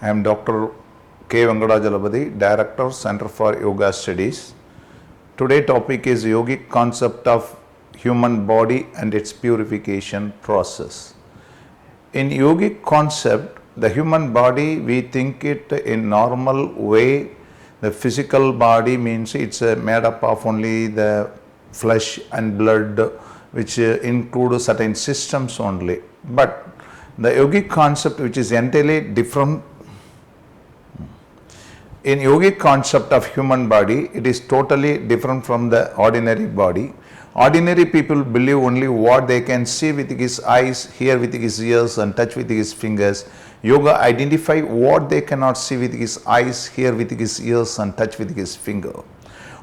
I am Dr. K. VENKATACHALAPATHY, Director, Center for Yoga Studies. Today topic is Yogic concept of human body and its purification process. In yogic concept, the human body, we think it in normal way. The physical body means it's made up of only the flesh and blood, which include certain systems only. But the yogic concept, which is entirely different. In yogic concept of human body, it is totally different from the ordinary body. Ordinary people believe only what they can see with his eyes, hear with his ears and touch with his fingers. Yoga identify what they cannot see with his eyes, hear with his ears and touch with his finger.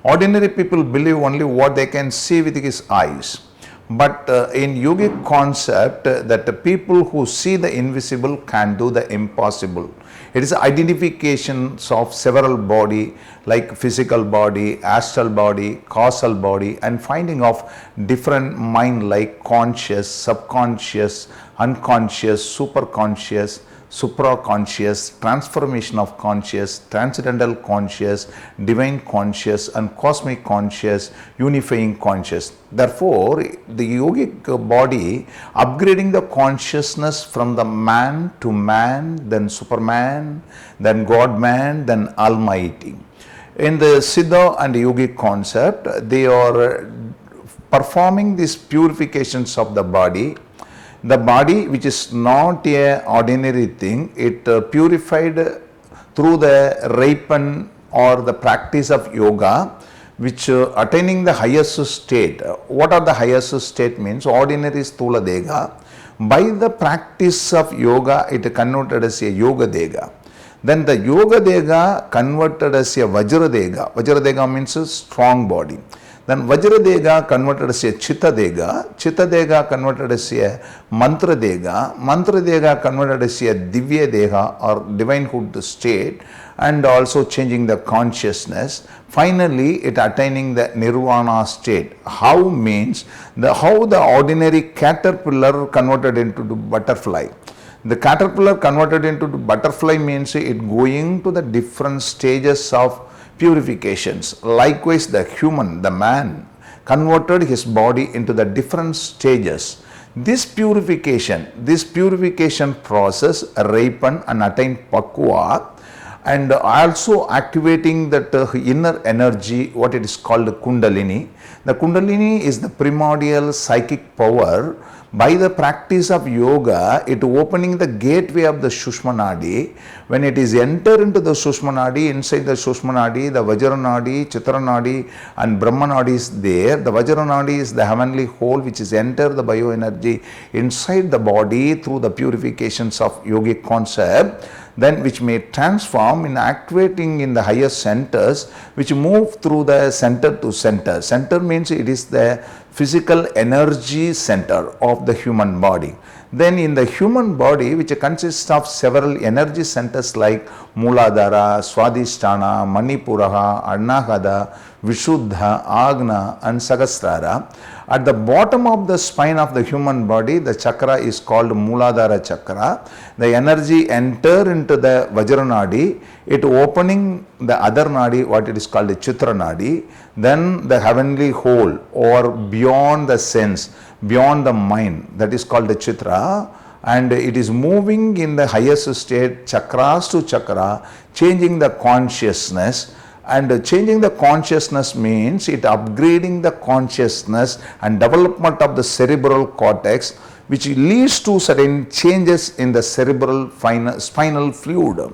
Ordinary people believe only what they can see with his eyes. But in yogic concept, that the people who see the invisible can do the impossible. It is identifications of several body like physical body, astral body, causal body, and finding of different mind like conscious, subconscious, unconscious, superconscious, supraconscious, transformation of conscious, transcendental conscious, divine conscious and cosmic conscious, unifying conscious. Therefore, the yogic body upgrading the consciousness from the man to man, then superman, then God man, then Almighty. In the Siddha and yogic concept, they are performing these purifications of the body. The body, which is not a ordinary thing, it purified through the ripen or the practice of yoga, which attaining the highest state. What are the highest state means? Ordinary sthula dega. By the practice of yoga, it converted as a yoga dega. Then the yoga dega converted as a vajra dega. Vajra dega means a strong body. Then Vajra Dega converted as a Chitta Dega, Chitta Dega converted as a Mantra Dega, Mantra Dega converted as a Divya Dega or divinehood state, and also changing the consciousness. Finally, it attaining the Nirvana state. How means how the ordinary caterpillar converted into the butterfly. The caterpillar converted into the butterfly means it going to the different stages of purifications. Likewise, the human, the man, converted his body into the different stages. This purification process ripen and attain pakwa, and also activating that inner energy, what it is called Kundalini. The Kundalini is the primordial psychic power. By the practice of yoga, it opening the gateway of the Sushma Nadi. When it is enter into the Sushma Nadi, inside the Sushma Nadi, the Vajra Nadi, Chitra Nadi and Brahma Nadi is there. The Vajra Nadi is the heavenly whole which is enter the bioenergy inside the body through the purifications of yogic concept, then which may transform in activating in the higher centers, which move through the center to center. Center means it is the physical energy center of the human body. Then in the human body, which consists of several energy centers like Mooladhara, Swadhisthana, Manipuraha, Anahada, Vishuddha, Agna and Sahasrara. At the bottom of the spine of the human body, the chakra is called Mooladhara chakra. The energy enter into the Vajra Nadi, it opening the other Nadi, what it is called the Chitra Nadi. Then the heavenly whole or beyond the sense, beyond the mind, that is called the Chitra. And it is moving in the highest state, chakras to chakra, changing the consciousness. And changing the consciousness means it upgrading the consciousness and development of the cerebral cortex, which leads to certain changes in the cerebral spinal fluid.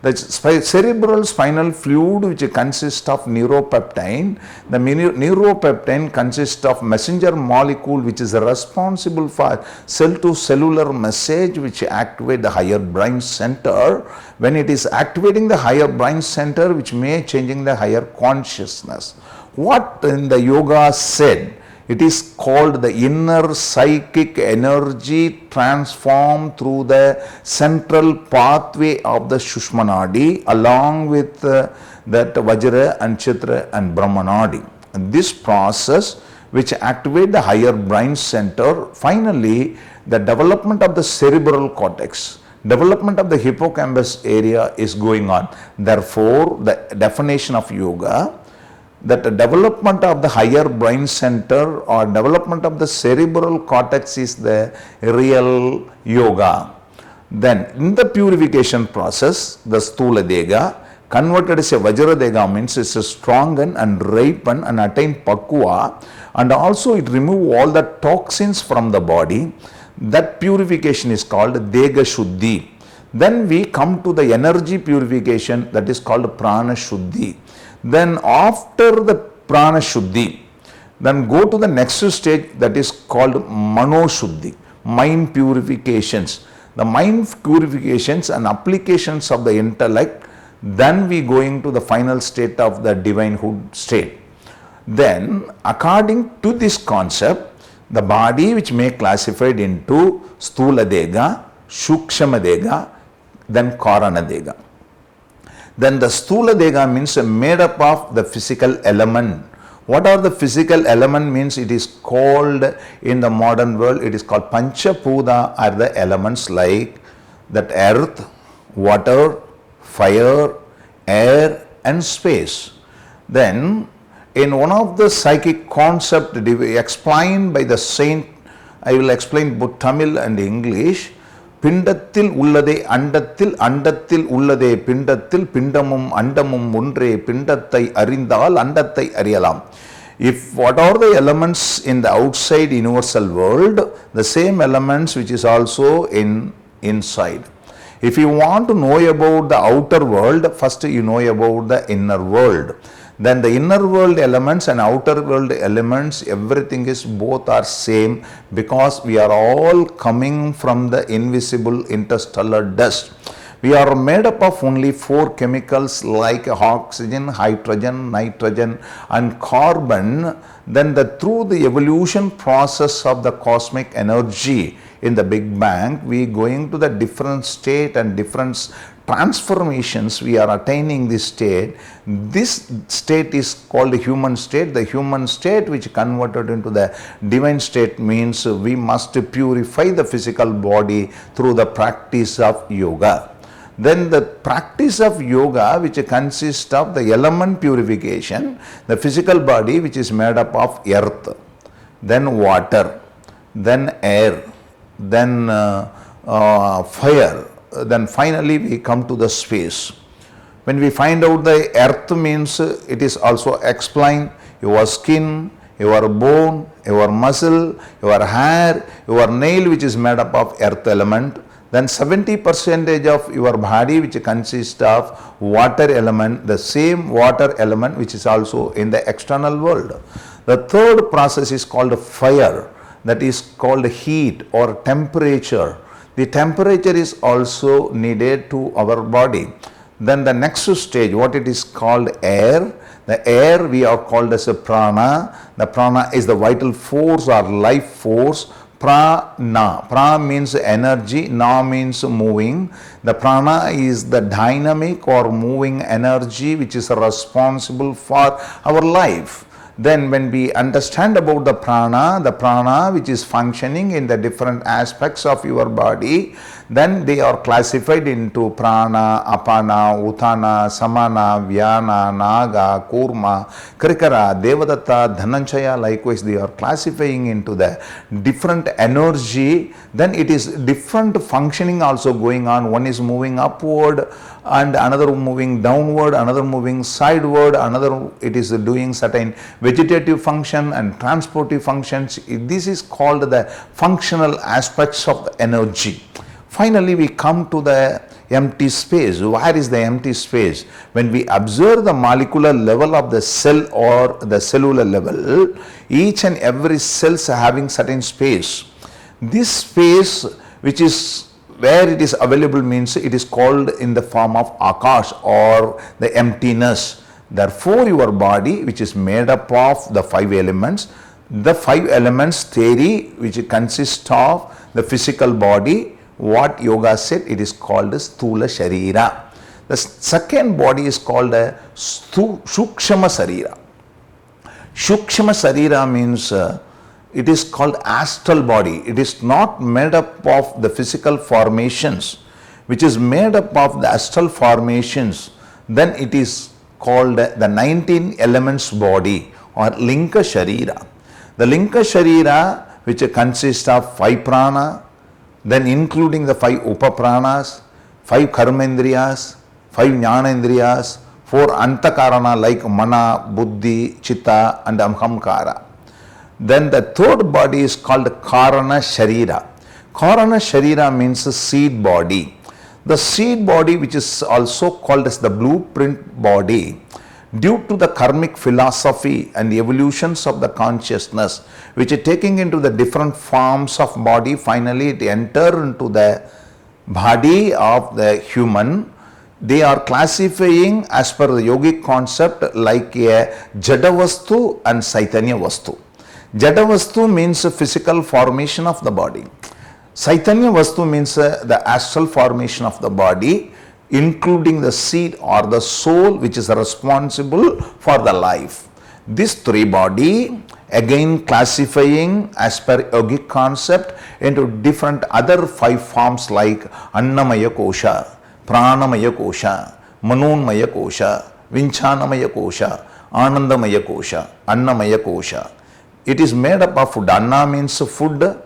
The cerebral spinal fluid, which consists of neuropeptine, the neuropeptine consists of messenger molecule which is responsible for cell to cellular message which activate the higher brain center. When it is activating the higher brain center, which may changing the higher consciousness. What in the yoga said, it is called the inner psychic energy transformed through the central pathway of the Sushma Nadi along with that Vajra and Chitra and Brahma Nadi. And this process which activate the higher brain center, finally the development of the cerebral cortex. Development of the hippocampus area is going on. Therefore, the definition of yoga, that the development of the higher brain center or development of the cerebral cortex is the real yoga. Then in the purification process, the Sthula Dega converted as a Vajra Dega means it's a strengthen and ripen and attain Pakua, and also it remove all the toxins from the body. That purification is called Dega Shuddhi. Then we come to the energy purification, that is called Prana Shuddhi. Then after the Prana Shuddhi, then go to the next stage, that is called Mano Shuddhi, mind purifications. The mind purifications and applications of the intellect, then we going to the final state of the divinehood state. Then according to this concept, the body which may classified into Sthula Dega, Shukshama Dega, then Karana Dega. Then the Sthula Dega means made up of the physical element. What are the physical element means? It is called in the modern world, it is called Pancha Bhuta are the elements like that earth, water, fire, air and space. Then in one of the psychic concept explained by the saint, I will explain both Tamil and English. Pindathil உள்ளதே அண்டத்தில் அண்டத்தில் உள்ளதே பிண்டத்தில் பிண்டமும் அண்டமும் ஒன்றே பிண்டத்தை அறிந்தால் அண்டத்தை அறியலாம். If what are the elements in the outside universal world, the same elements which is also inside. If you want to know about the outer world, first you know about the inner world. Then the inner world elements and outer world elements, everything is both are same, because we are all coming from the invisible interstellar dust. We are made up of only 4 chemicals like oxygen, hydrogen, nitrogen and carbon. Then through the evolution process of the cosmic energy in the Big Bang, we going to the different state and different transformations we are attaining this state. This state is called the human state. The human state which converted into the divine state means we must purify the physical body through the practice of yoga. Then the practice of yoga, which consists of the element purification, the physical body which is made up of earth, then water, then air, then fire, then finally we come to the space. When we find out the earth means, it is also explained your skin, your bone, your muscle, your hair, your nail which is made up of earth element. Then 70% of your body which consists of water element, the same water element which is also in the external world. The third process is called fire, that is called heat or temperature. The temperature is also needed to our body. Then the next stage, what it is called air. The air we are called as a prana. The prana is the vital force or life force. Prana. Prana means energy, na means moving. The prana is the dynamic or moving energy which is responsible for our life. Then when we understand about the prana which is functioning in the different aspects of your body, then they are classified into prana, apana, utana, samana, vyana, naga, kurma, krikara, devadatta, dhananjaya. Likewise they are classifying into the different energy. Then it is different functioning also going on. One is moving upward and another moving downward, another moving sideward, another it is doing certain vegetative function and transportive functions. This is called the functional aspects of the energy. Finally we come to the empty space. Where is the empty space? When we observe the molecular level of the cell or the cellular level, each and every cells having certain space. This space which is where it is available means it is called in the form of akash or the emptiness. Therefore your body which is made up of the 5 elements, the 5 elements theory which consists of the physical body, what yoga said, it is called Sthula Sharira. The second body is called Shukshama Sarira. Shukshama Sarira means it is called astral body. It is not made up of the physical formations. which is made up of the astral formations, then it is called the 19 elements body or Linka Sharira. The Linka Sharira, which consists of 5 prana, then including the 5 upapranas, 5 karmendriyas, 5 jnanendriyas, 4 antakarana like mana, buddhi, chitta and ahamkara. Then the third body is called Karana Sharira. Karana Sharira means the seed body. The seed body, which is also called as the blueprint body, due to the karmic philosophy and the evolutions of the consciousness, which is taking into the different forms of body, finally it enter into the body of the human. They are classifying as per the yogic concept like a Jadavastu and Saitanya Vastu. Jadavastu means a physical formation of the body. Saitanya Vastu means the astral formation of the body, including the seed or the soul which is responsible for the life. This 3 body again classifying as per yogic concept into different other 5 forms like Annamaya Kosha, Pranamaya Kosha, Manonmaya Kosha, Vinchanamaya Kosha, Anandamaya Kosha, Annamaya Kosha. It is made up of food. Anna means food,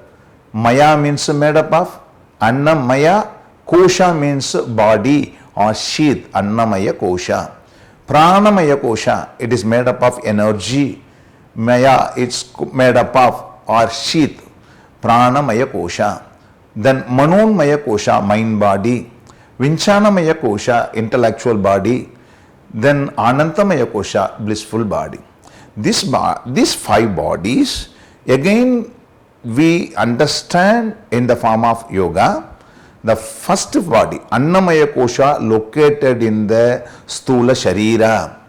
Maya means made up of, Annamaya, Kosha means body or sheath, Annamaya Kosha. Pranamaya Kosha, it is made up of energy. Maya, it's made up of or sheath, Pranamaya Kosha. Then Manonmaya Kosha, mind body. Vinchanamaya Kosha, intellectual body. Then Anantamaya Kosha, blissful body. These 5 bodies, again we understand in the form of yoga. The first body, Annamaya Kosha, located in the Stula Sharira.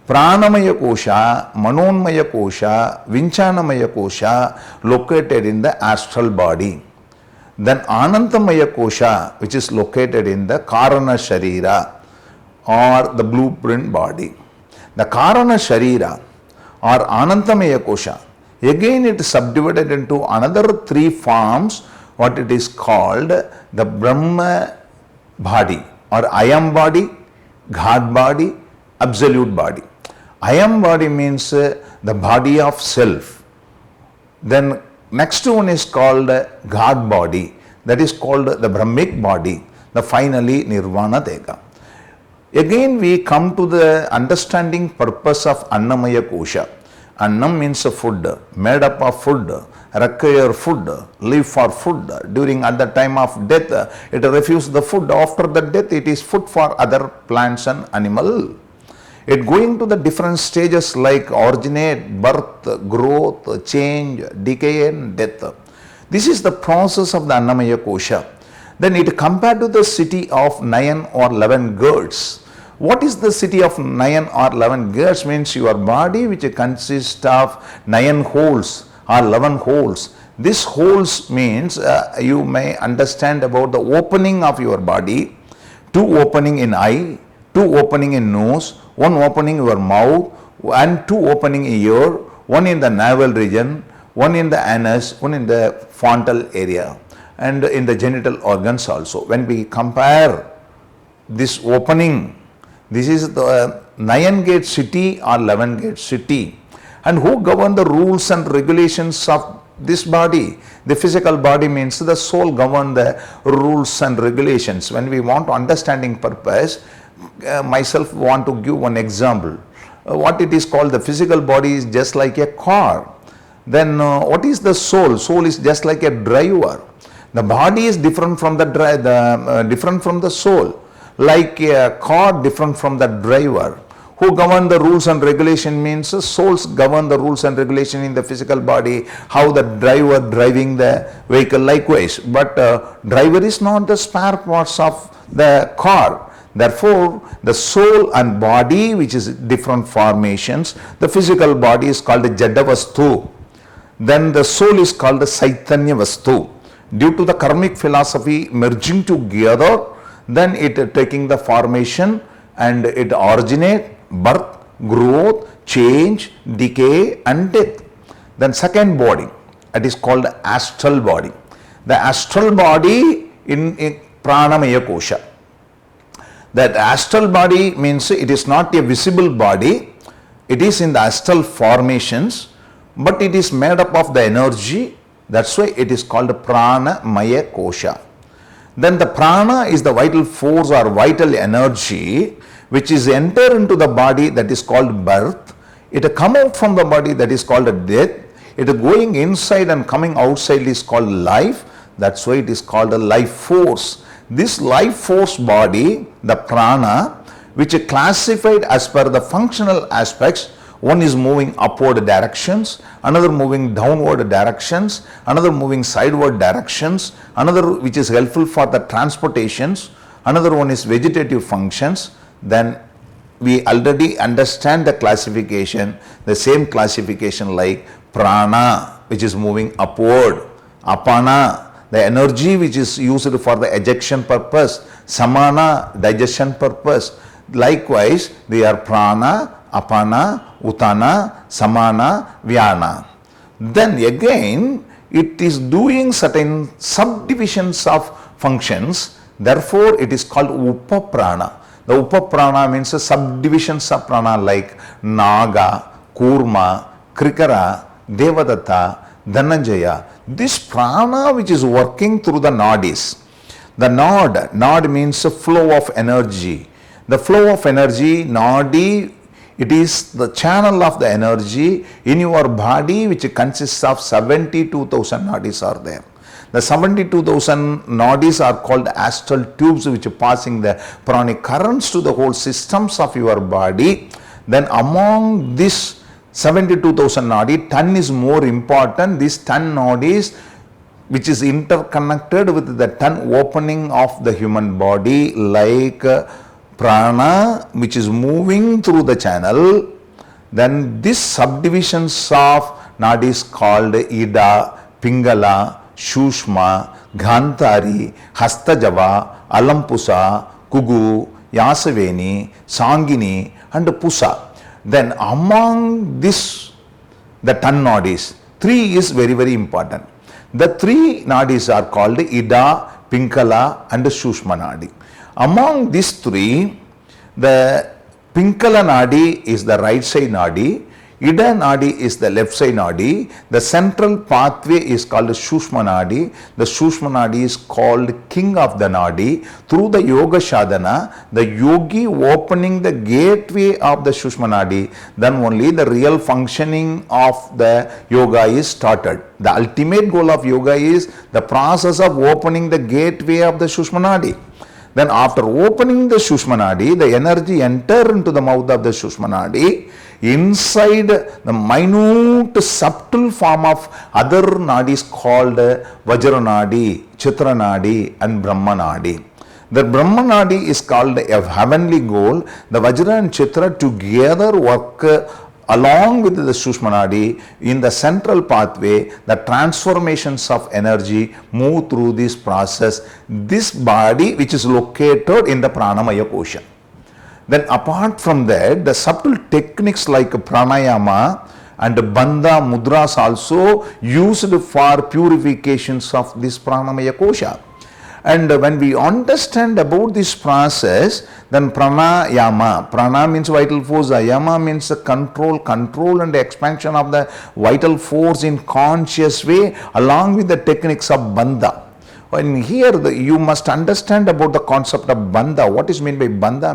Pranamaya Kosha, Manonmaya Kosha, Vinchanamaya Kosha, located in the astral body. Then Anantamaya Kosha, which is located in the Karana Sharira or the blueprint body. The Karana Sharira or Anantamaya Kosha, again it is subdivided into another 3 forms, what it is called the Brahma body or I am body, Ghat body, absolute body. I am body means the body of self. Then next one is called Ghat body, that is called the Brahmic body, the finally Nirvana Deka. Again we come to the understanding purpose of Annamaya Kosha. Annam means a food, made up of food, require food, live for food. During at the time of death, it refuses the food. After the death, it is food for other plants and animal. It going to the different stages like originate, birth, growth, change, decay and death. This is the process of the Annamaya Kosha. Then it compared to the city of 9 or 11 girds. What is the city of 9 or 11 girds? Means your body which consists of 9 holes or 11 holes. This holes means you may understand about the opening of your body. 2 opening in eye, 2 opening in nose, 1 opening in your mouth and 2 opening in ear, 1 in the navel region, 1 in the anus, 1 in the frontal area and in the genital organs also. When we compare this opening, this is the 9-gate city or 11-gate city. And who govern the rules and regulations of this body? The physical body means the soul govern the rules and regulations. When we want understanding purpose, myself want to give one example. What it is called, the physical body is just like a car. Then what is the soul? Soul is just like a driver. The body is different from the soul. Like a car different from the driver. Who govern the rules and regulation means souls govern the rules and regulation in the physical body, how the driver driving the vehicle likewise. But driver is not the spare parts of the car. Therefore, the soul and body, which is different formations, the physical body is called the Jadavastu. Then the soul is called the Saitanya Vastu. Due to the karmic philosophy merging together, then it taking the formation and it originate, birth, growth, change, decay and death. Then second body, it is called astral body. The astral body Pranamaya Kosha. That astral body means it is not a visible body, it is in the astral formations, but it is made up of the energy. That's why it is called Pranamaya Kosha. Then the prana is the vital force or vital energy which is enter into the body, that is called birth. It come out from the body, that is called death. It going inside and coming outside is called life. That's why it is called a life force. This life force body, the prana, which is classified as per the functional aspects. One is moving upward directions, another moving downward directions, another moving sideward directions, another which is helpful for the transportations, another one is vegetative functions. Then we already understand the classification, the same classification like prana, which is moving upward, apana, the energy which is used for the ejection purpose, samana, digestion purpose. Likewise, they are prana, apana, utana, samana, vyana. Then again, it is doing certain subdivisions of functions. Therefore, it is called upaprana. The upaprana means the subdivisions of prana like naga, kurma, krikara, devadatta, dhananjaya. This prana which is working through the nadis. The nod means a flow of energy. The flow of energy, nadi, it is the channel of the energy in your body which consists of 72,000 nadis are there. The 72,000 nadis are called astral tubes which are passing the pranic currents to the whole systems of your body. Then among this 72,000 nadi, 10 is more important. These 10 nadis which is interconnected with the 10 opening of the human body like prana which is moving through the channel. Then this subdivisions of nadis called ida, pingala, shushma, ghantari, hastajava, alampusa, kugu, yasaveni, sangini and pusa. Then among this the 10 nadis, 3 is very very important. The 3 nadis are called ida, pingala and shushma nadi. Among these 3, the Pinkala Nadi is the right side Nadi, Ida Nadi is the left side Nadi, the central pathway is called Shushma Nadi, the Shushma Nadi is called King of the Nadi. Through the Yoga Sadhana, the yogi opening the gateway of the Shushma Nadi, then only the real functioning of the yoga is started. The ultimate goal of yoga is the process of opening the gateway of the Shushma Nadi. Then after opening the Shushma Nadi, the energy enter into the mouth of the Shushma Nadi. Inside the minute subtle form of other nadis called Vajra Nadi, Chitra Nadi and Brahma Nadi. The Brahma Nadi is called a heavenly goal. The Vajra and Chitra together work along with the Shushma Nadi in the central pathway. The transformations of energy move through this process. This body which is located in the Pranamaya Kosha. Then apart from that, the subtle techniques like pranayama and bandha mudras also used for purifications of this Pranamaya Kosha. And when we understand about this process, then pranayama, prana means vital force, ayama means the control and expansion of the vital force in conscious way along with the techniques of bandha. And here you must understand about the concept of bandha. What is meant by bandha?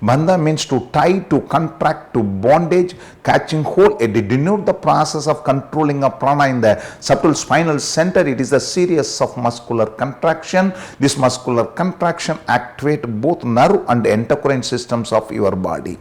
Bandha means to tie, to contract, to bondage, catching hold. It denotes the process of controlling of prana in the subtle spinal center. It is a series of muscular contraction. This muscular contraction activate both nerve and endocrine systems of your body.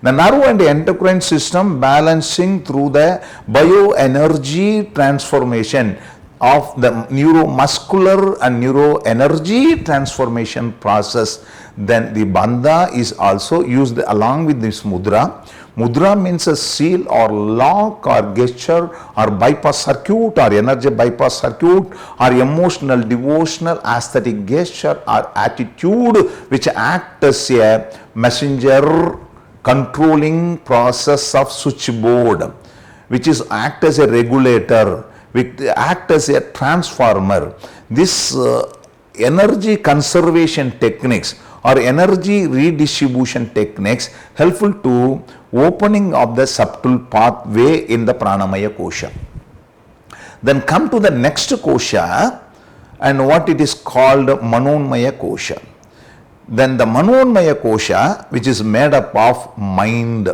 The nerve and the endocrine system balancing through the bioenergy transformation of the neuromuscular and neuroenergy transformation process. Then the bandha is also used along with this mudra. Mudra means a seal or lock or gesture or bypass circuit or energy bypass circuit or emotional, devotional, aesthetic gesture or attitude which act as a messenger controlling process of switchboard, which is act as a regulator, which act as a transformer. This energy conservation techniques or energy redistribution techniques helpful to opening of the subtle pathway in the pranamaya kosha. Then come to the next kosha and what it is called manonmaya kosha. Then the manonmaya kosha, which is made up of mind.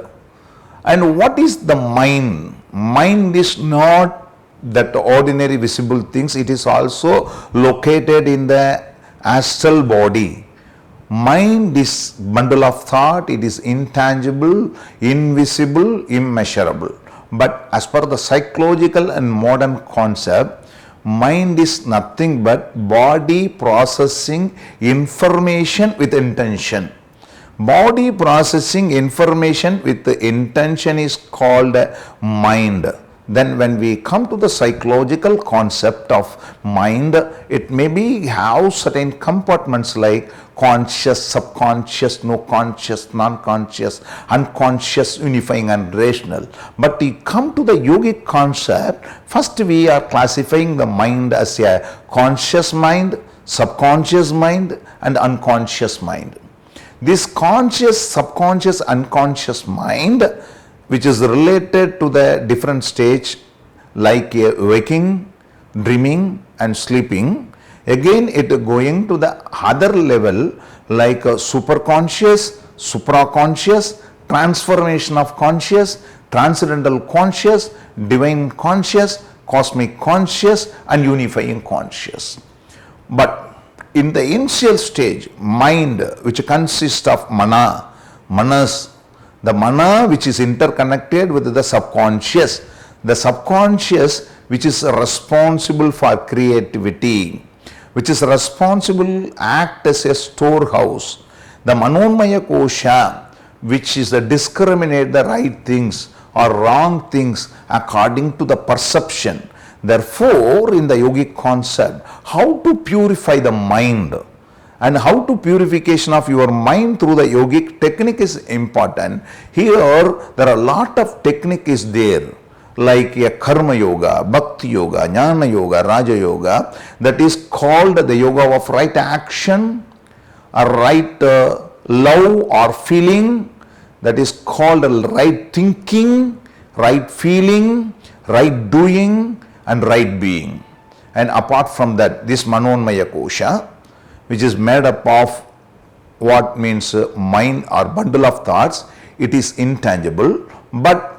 And what is the mind? Mind is not that ordinary visible things, it is also located in the astral body. Mind is bundle of thought, it is intangible, invisible, immeasurable. But as per the psychological and modern concept, mind is nothing but body processing information with intention. Body processing information with the intention is called mind. Then when we come to the psychological concept of mind, it may be have certain compartments like conscious, subconscious, no conscious, non-conscious, unconscious, unifying and rational. But we come to the yogic concept, first we are classifying the mind as a conscious mind, subconscious mind and unconscious mind. This conscious, subconscious, unconscious mind, which is related to the different stage like waking, dreaming and sleeping. Again it going to the other level like superconscious, supraconscious, transformation of conscious, transcendental conscious, divine conscious, cosmic conscious and unifying conscious. But in the initial stage, mind which consists of manas, the mana which is interconnected with the subconscious which is responsible for creativity, which is responsible act as a storehouse, the manonmaya kosha which is the discriminate the right things or wrong things according to the perception. Therefore, in the yogic concept, how to purify the mind and how to purification of your mind through the yogic technique is important. Here there are a lot of technique is there like a karma yoga, bhakti yoga, jnana yoga, raja yoga, that is called the yoga of right action or right love or feeling, that is called right thinking, right feeling, right doing and right being. And apart from that, this manonmaya kosha, which is made up of what means mind or bundle of thoughts, it is intangible. But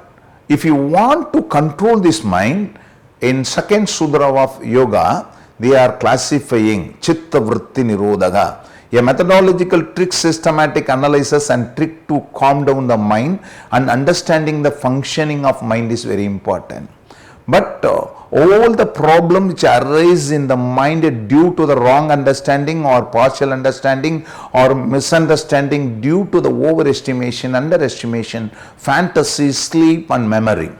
if you want to control this mind, in second sudra of yoga, they are classifying chitta vritti nirodhaga, a methodological trick, systematic analysis and trick to calm down the mind, and understanding the functioning of mind is very important. But all the problems which arise in the mind due to the wrong understanding or partial understanding or misunderstanding due to the overestimation, underestimation, fantasy, sleep and memory.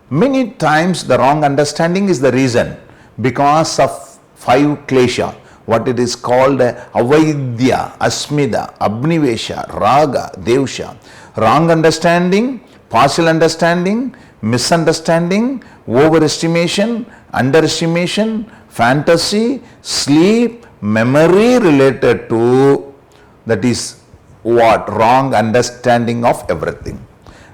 Many times the wrong understanding is the reason because of 5 klesha, what it is called avaidya, asmida, abnivesha, raga, devsha. Wrong understanding, partial understanding, misunderstanding, overestimation, underestimation, fantasy, sleep, memory related to, that is what? Wrong understanding of everything.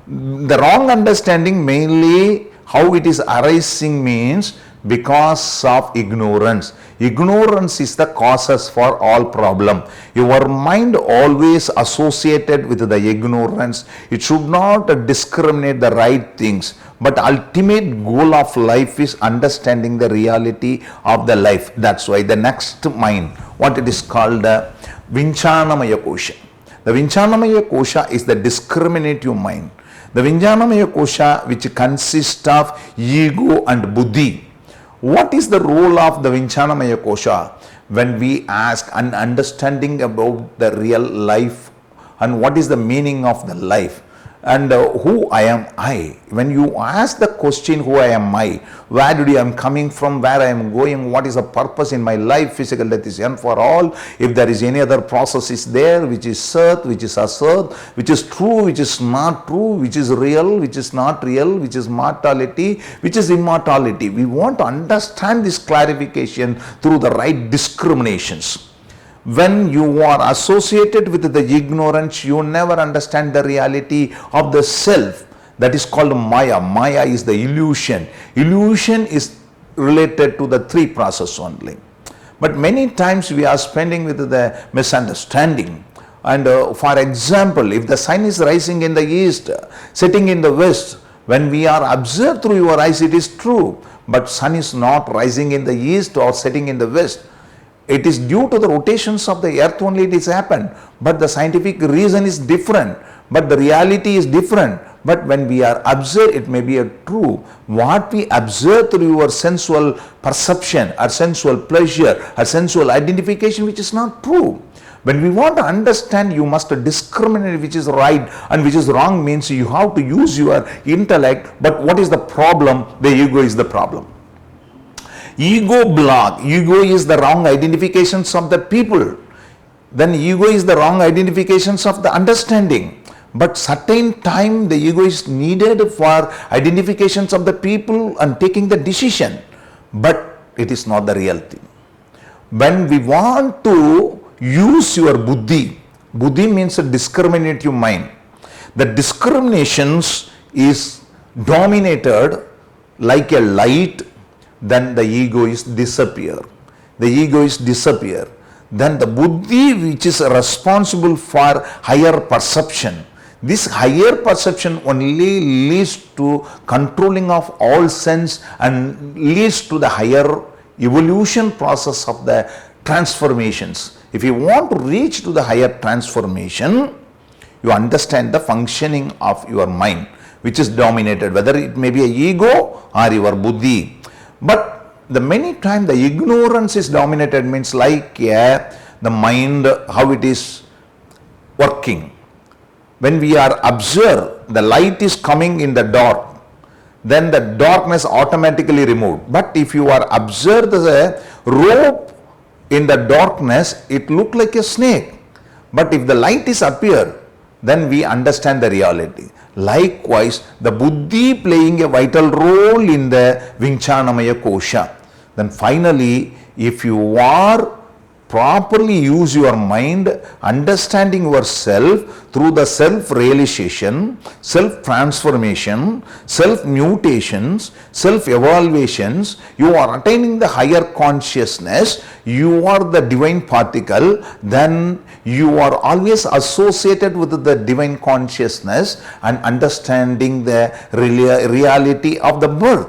The wrong understanding mainly how it is arising means because of ignorance. Ignorance is the causes for all problem. Your mind always associated with the ignorance. It should not discriminate the right things. But ultimate goal of life is understanding the reality of the life. That's why the next mind, what it is called Vinchanamaya kosha. The Vinchanamaya kosha is the discriminative mind. The Vinchanamaya kosha which consists of ego and buddhi. What is the role of the Vinchanamaya kosha when we ask an understanding about the real life and what is the meaning of the life? And who I am I? When you ask the question, who I am I? Where did I am coming from? Where I am going? What is the purpose in my life? Physical death is end for all. If there is any other process is there, which is earth, which is asert, which is true, which is not true, which is real, which is not real, which is mortality, which is immortality. We want to understand this clarification through the right discriminations. When you are associated with the ignorance, you never understand the reality of the self. That is called Maya. Maya is the illusion. Illusion is related to the three process only. But many times we are spending with the misunderstanding. And for example, if the sun is rising in the east, setting in the west, when we are observed through your eyes, it is true. But sun is not rising in the east or setting in the west. It is due to the rotations of the earth only it is happened. But the scientific reason is different. But the reality is different. But when we are observed, it may be a true. What we observe through your sensual perception or sensual pleasure or sensual identification, which is not true. When we want to understand, you must discriminate which is right and which is wrong, means you have to use your intellect. But what is the problem? The ego is the problem. Ego block. Ego is the wrong identifications of the people. Then ego is the wrong identifications of the understanding. But certain time the ego is needed for identifications of the people and taking the decision. But it is not the reality. When we want to use your buddhi, buddhi means a discriminative mind. The discriminations is dominated like a light, then the ego is disappear. The ego is disappear. Then the buddhi, which is responsible for higher perception. This higher perception only leads to controlling of all sense and leads to the higher evolution process of the transformations. If you want to reach to the higher transformation, you understand the functioning of your mind, which is dominated, whether it may be a ego or your buddhi. But the many times the ignorance is dominated, means like the mind, how it is working. When we are observed, the light is coming in the dark, then the darkness automatically removed. But if you are observed the rope in the darkness, it look like a snake. But if the light is appear, then we understand the reality. Likewise, the buddhi playing a vital role in the Vinchanamaya Kosha. Then finally, if you are properly use your mind, understanding yourself through the self-realization, self-transformation, self-mutations, self-evaluations, you are attaining the higher consciousness, you are the divine particle, then you are always associated with the divine consciousness and understanding the reality of the birth.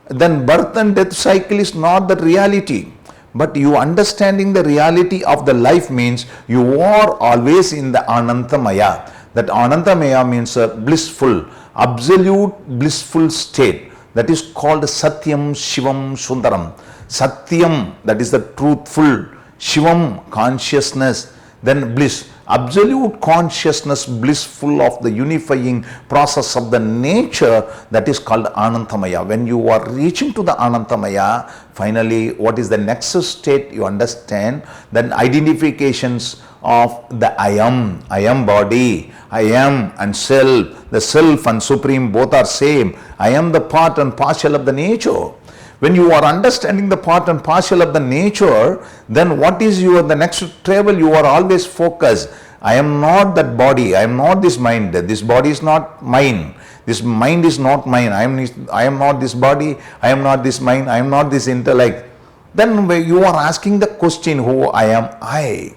Then birth and death cycle is not the reality. But you understanding the reality of the life means you are always in the Anantamaya. That Anantamaya means a blissful, absolute blissful state. That is called Satyam, Shivam, Sundaram. Satyam, that is the truthful. Shivam, consciousness. Then bliss. Absolute consciousness, blissful of the unifying process of the nature, that is called Anantamaya. When you are reaching to the Anantamaya, finally what is the next state you understand? Then identifications of the I am body, I am and self, the self and supreme both are same. I am the part and partial of the nature. When you are understanding the part and partial of the nature, then what is the next travel? You are always focused. I am not that body. I am not this mind. This body is not mine. This mind is not mine. I am not this body. I am not this mind. I am not this intellect. Then you are asking the question, who I am I?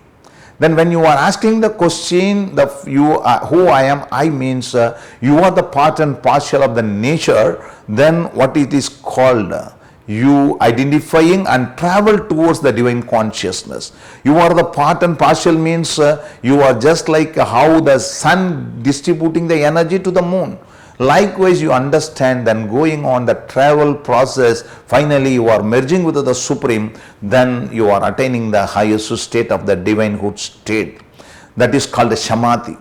Then when you are asking the question, who I am I means you are the part and partial of the nature, then what it is called? You identifying and travel towards the divine consciousness. You are the part and partial means you are just like how the sun distributing the energy to the moon. Likewise, you understand, then going on the travel process, finally you are merging with the Supreme, then you are attaining the highest state of the divinehood state. That is called Samadhi.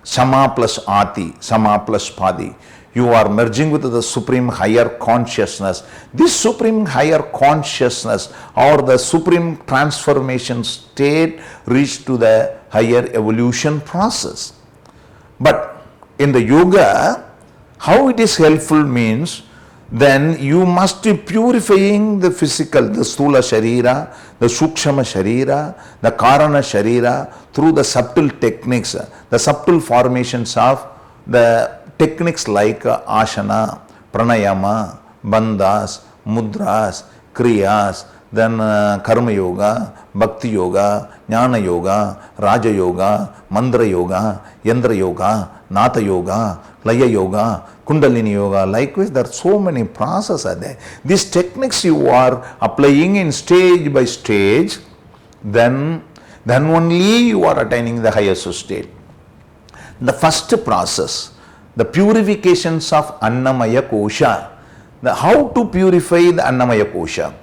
Sama plus Ati, Sama plus Padi. You are merging with the supreme higher consciousness. This supreme higher consciousness or the supreme transformation state reach to the higher evolution process. But in the yoga, how it is helpful means, then you must be purifying the physical, the Stula Sharira, the Sukshama Sharira, the Karana Sharira through the subtle techniques, the subtle formations of the techniques like Ashana, Pranayama, Bandhas, Mudras, Kriyas, then Karma Yoga, Bhakti Yoga, Jnana Yoga, Raja Yoga, Mandra Yoga, Yandra Yoga, Natha Yoga, Laya Yoga, Kundalini Yoga. Likewise, there are so many processes are there. These techniques you are applying in stage by stage, then only you are attaining the highest state. The first process, the purifications of Annamaya Kosha. How to purify the Annamaya Kosha?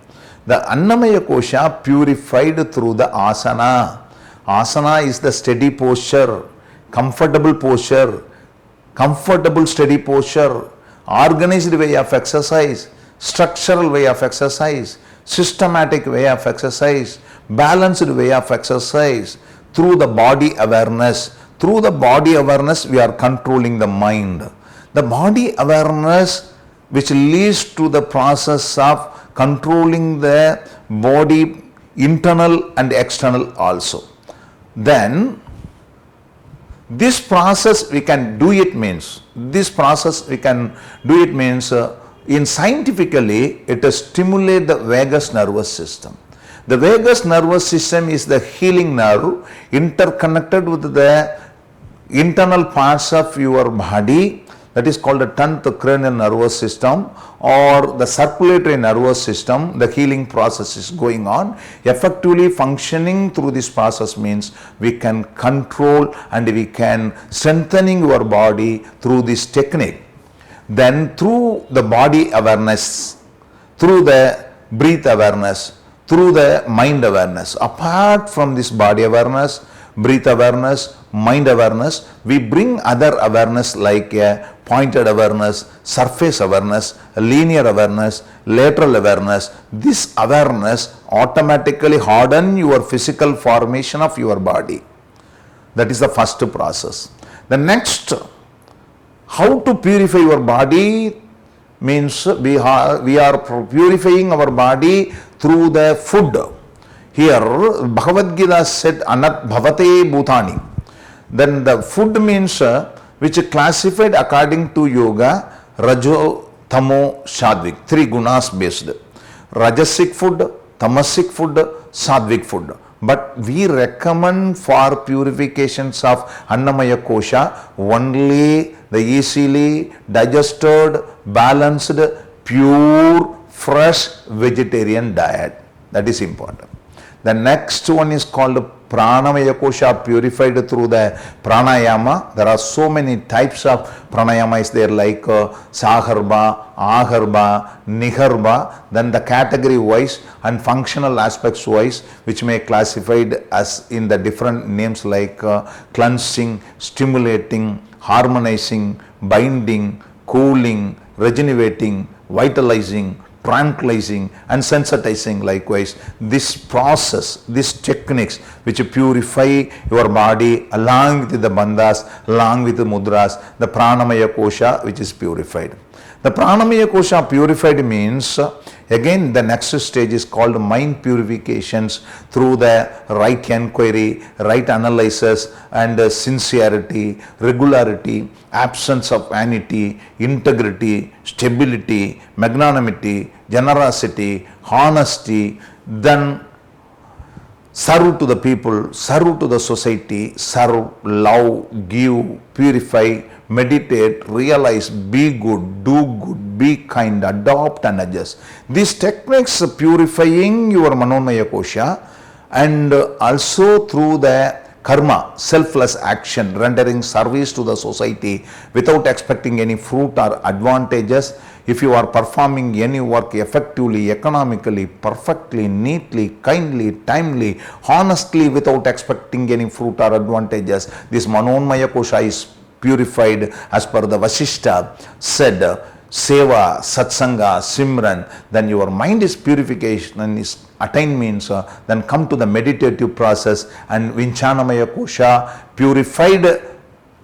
The Annamaya Kosha purified through the asana. Asana is the steady posture, comfortable posture, comfortable steady posture, organized way of exercise, structural way of exercise, systematic way of exercise, balanced way of exercise, through the body awareness. Through the body awareness, we are controlling the mind. The body awareness which leads to the process of controlling the body internal and external also. Then this process we can do it means, in scientifically it stimulates the vagus nervous system. The vagus nervous system is the healing nerve interconnected with the internal parts of your body, that is called the 10th cranial nervous system or the circulatory nervous system. The healing process is going on. Effectively functioning through this process means we can control and we can strengthening your body through this technique. Then through the body awareness, through the breath awareness, through the mind awareness. Apart from this body awareness, breath awareness, mind awareness, we bring other awareness like a pointed awareness, surface awareness, linear awareness, lateral awareness. This awareness automatically harden your physical formation of your body. That is the first process. The next, how to purify your body means we are purifying our body through the food. Here Bhagavad Gita said Anat Bhavate Bhutani. Then the food means which is classified according to yoga, Rajo, Tamo, Sadvik, 3 gunas based. Rajasic food, Tamasic food, Sadvik food. But we recommend for purifications of Annamaya Kosha only the easily digested, balanced, pure, fresh vegetarian diet. That is important. The next one is called Pranamaya Kosha, purified through the pranayama. There are so many types of pranayama is there like Saharba, Aharba, Niharba. Then the category wise and functional aspects wise, which may classified as in the different names like cleansing, stimulating, harmonizing, binding, cooling, regenerating, vitalizing, tranquilizing and sensitizing. Likewise, this process, these techniques which purify your body along with the bandhas, along with the mudras, the pranamaya kosha which is purified. The pranamaya kosha purified means, again the next stage is called mind purifications through the right inquiry, right analysis and sincerity, regularity, absence of vanity, integrity, stability, magnanimity, generosity, honesty, then serve to the people, serve to the society, serve, love, give, purify, meditate, realize, be good, do good, be kind, adopt and adjust. These techniques purifying your Manomaya Kosha and also through the karma, selfless action, rendering service to the society without expecting any fruit or advantages. If you are performing any work effectively, economically, perfectly, neatly, kindly, timely, honestly, without expecting any fruit or advantages, this Manomaya Kosha is purified as per the Vasishta said, Seva, Satsanga, Simran, then your mind is purification and is attained means then come to the meditative process and Vinchanamaya Kosha purified.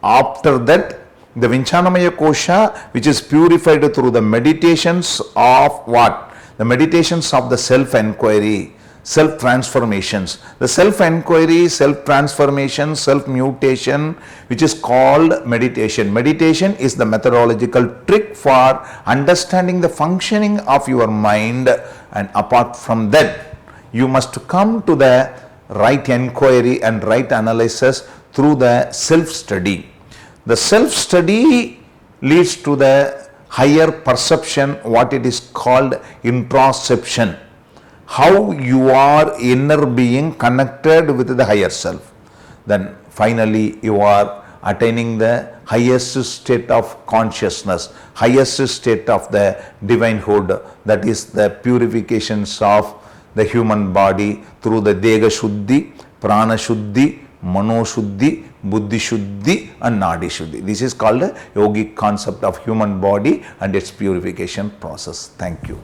After that, the Vinchanamaya Kosha, which is purified through the meditations of what? The meditations of the self-enquiry, self-transformations. The self-enquiry, self-transformation, self-mutation, which is called meditation. Meditation is the methodological trick for understanding the functioning of your mind, and apart from that, you must come to the right enquiry and right analysis through the self-study. The self-study leads to the higher perception, what it is called introspection. How you are inner being connected with the higher self. Then finally you are attaining the highest state of consciousness, highest state of the divinehood, that is the purifications of the human body through the Dega Shuddhi, Prana Shuddhi, Mano Shuddhi, Buddhi Shuddhi and Nadi Shuddhi. This is called a yogic concept of human body and its purification process. Thank you.